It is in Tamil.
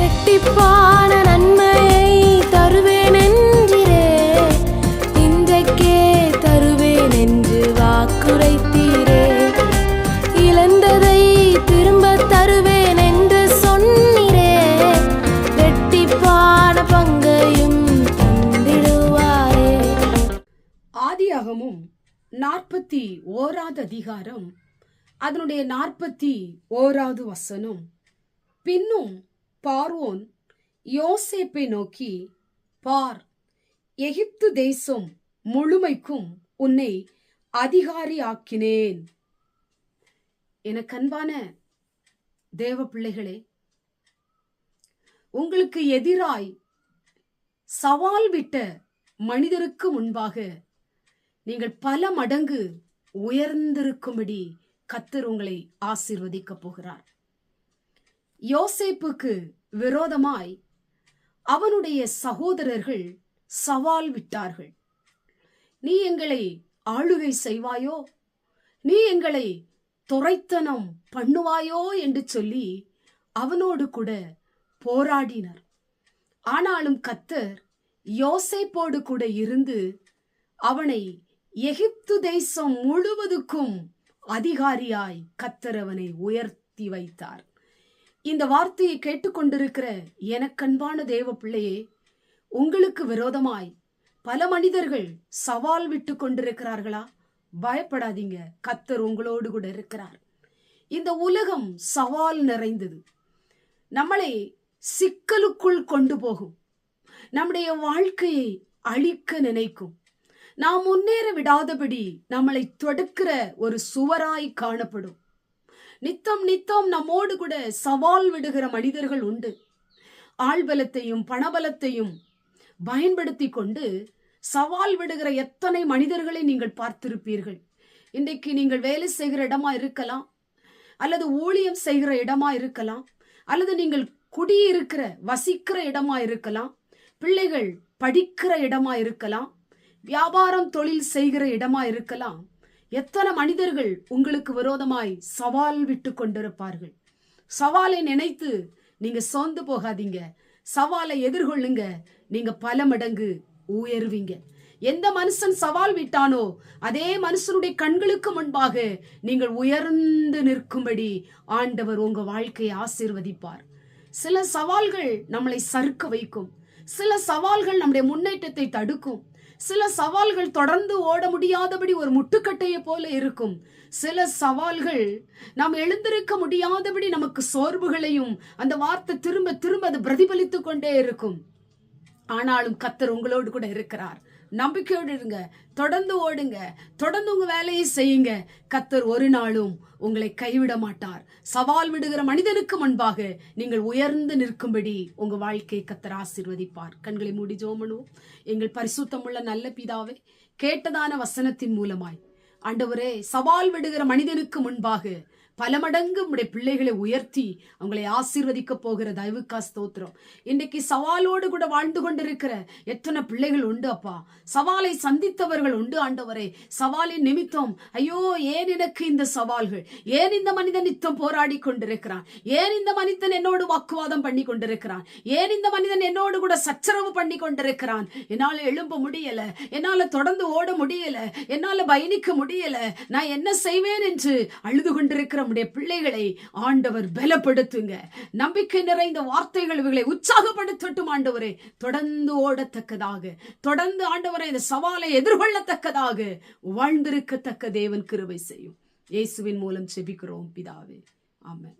இரட்டிப்பான நன்மையை தருவேன் என்றிரே, இன்றைக்கே தருவேன் என்று வாக்குரைத்தீரே. இழந்ததை திரும்ப தருவேன் என்று சொன்னீரே, இரட்டிப்பான பங்கையும் தந்திடுவாரே. ஆதியாகமும் 41வது அதிகாரம் அதனுடைய 41வது வசனம். பின்னும் பார்வோன் யோசேப்பை நோக்கி, பார், எகிப்து தேசம் முழுமைக்கும் உன்னை அதிகாரி ஆக்கினேன். எனக்கு அன்பான தேவ பிள்ளைகளே, உங்களுக்கு எதிராய் சவால் விட்ட மனிதருக்கு முன்பாக நீங்கள் பல மடங்கு உயர்ந்திருக்கும்படி கர்த்தர் உங்களை ஆசீர்வதிக்க போகிறார். யோசேப்புக்கு விரோதமாய் அவனுடைய சகோதரர்கள் சவால் விட்டார்கள். நீ எங்களை ஆளுகை செய்வாயோ, நீ எங்களை துரைத்தனம் பண்ணுவாயோ என்று சொல்லி அவனோடு கூட போராடினர். ஆனாலும் கர்த்தர் யோசேப்போடு கூட இருந்து அவனை எகிப்து தேசம் முழுவதுக்கும் அதிகாரியாய் கர்த்தர் அவனை உயர்த்தி வைத்தார். இந்த வார்த்தையை கேட்டுக்கொண்டிருக்கிற எனக்கன்பான தேவ பிள்ளையே, உங்களுக்கு விரோதமாய் பல மனிதர்கள் சவால் விட்டு கொண்டிருக்கிறார்களா? பயப்படாதீங்க, கர்த்தர் உங்களோடு கூட இருக்கிறார். இந்த உலகம் சவால் நிறைந்தது. நம்மளை சிக்கலுக்குள் கொண்டு போகும், நம்முடைய வாழ்க்கையை அழிக்க நினைக்கும், நாம் முன்னேற விடாதபடி நம்மளை தடுக்கிற ஒரு சுவராய் காணப்படும். நித்தம் நித்தம் நம்மோடு கூட சவால் விடுகிற மனிதர்கள் உண்டு. ஆள்பலத்தையும் பணபலத்தையும் பயன்படுத்தி கொண்டு சவால் விடுகிற எத்தனை மனிதர்களை நீங்கள் பார்த்திருப்பீர்கள். இன்றைக்கு நீங்கள் வேலை செய்கிற இடமா இருக்கலாம், அல்லது ஊழியம் செய்கிற இடமா இருக்கலாம், அல்லது நீங்கள் குடியிருக்கிற வசிக்கிற இடமா இருக்கலாம், பிள்ளைகள் படிக்கிற இடமா இருக்கலாம், வியாபாரம் தொழில் செய்கிற இடமா இருக்கலாம். எத்தனை மனிதர்கள் உங்களுக்கு விரோதமாய் சவால் விட்டு கொண்டிருப்பார்கள். சவாலை நினைத்து நீங்க சோர்ந்து போகாதீங்க, சவாலை எதிர்கொள்ளுங்க, நீங்க பல மடங்கு உயர்வீங்க. எந்த மனுஷன் சவால் விட்டானோ அதே மனுஷனுடைய கண்களுக்கு முன்பாக நீங்கள் உயர்ந்து நிற்கும்படி ஆண்டவர் உங்க வாழ்க்கையை ஆசீர்வதிப்பார். சில சவால்கள் நம்மளை சறுக்க வைக்கும், சில சவால்கள் நம்முடைய முன்னேற்றத்தை தடுக்கும், சில சவால்கள் தொடர்ந்து ஓட முடியாதபடி ஒரு முட்டுக்கட்டையை போல இருக்கும், சில சவால்கள் நாம் எழுந்திருக்க முடியாதபடி நமக்கு சோர்வுகளையும் அந்த வார்த்தை திரும்ப திரும்ப அது பிரதிபலித்துக் கொண்டே இருக்கும். ஆனாலும் கர்த்தர் உங்களோடு கூட இருக்கிறார். நம்பிக்கையோடு இருங்க, தொடர்ந்து ஓடுங்க, தொடர்ந்து உங்க வேலையை செய்யுங்க. கர்த்தர் ஒரு நாளும் உங்களை கைவிட மாட்டார். சவால் விடுகிற மனிதனுக்கு முன்பாக நீங்கள் உயர்ந்து நிற்கும்படி உங்க வாழ்க்கையை கர்த்தர் ஆசீர்வதிப்பார். கண்களை மூடி ஜெபம் பண்ணுவோம். எங்கள் பரிசுத்தமுள்ள நல்ல பிதாவே, கேட்டதான வசனத்தின் மூலமாய் ஆண்டவரே, சவால் விடுகிற மனிதனுக்கு முன்பாக பல மடங்கு உடைய பிள்ளைகளை உயர்த்தி அவங்களை ஆசீர்வதிக்க போகிற தயவுக்கா ஸ்தோத்திரம். இன்றைக்கு சவாலோடு கூட வாழ்ந்து கொண்டிருக்கிற எத்தனை பிள்ளைகள் உண்டு அப்பா, சவாலை சந்தித்தவர்கள் உண்டு ஆண்டவரே. சவாலின் நிமித்தம் ஐயோ, ஏன் எனக்கு இந்த சவால்கள், ஏன் இந்த மனிதன் நித்தம் போராடி கொண்டிருக்கிறான், ஏன் இந்த மனிதன் என்னோடு வாக்குவாதம் பண்ணி கொண்டிருக்கிறான், ஏன் இந்த மனிதன் என்னோடு கூட சச்சரவு பண்ணி கொண்டிருக்கிறான், என்னால எழும்ப முடியல, என்னால தொடர்ந்து ஓட முடியல, என்னால பயணிக்க முடியல, நான் என்ன செய்வேன் என்று அழுது கொண்டிருக்கிற நம்முடைய பிள்ளைகளை ஆண்டவர் பலப்படுத்துங்க. நம்பிக்கை நிறைந்த வார்த்தைகள் இவர்களை உற்சாகப்படுத்தட்டும் ஆண்டவரே. தொடர்ந்து ஓடத்தக்கதாக, தொடர்ந்து ஆண்டவரை இந்த சவாலை எதிர்கொள்ளத்தக்கதாக வாழ்ந்திருக்கத்தக்க தேவன் கிருபை செய்யும். இயேசுவின் மூலம் ஜெபிக்கிறோம் பிதாவே, ஆமென்.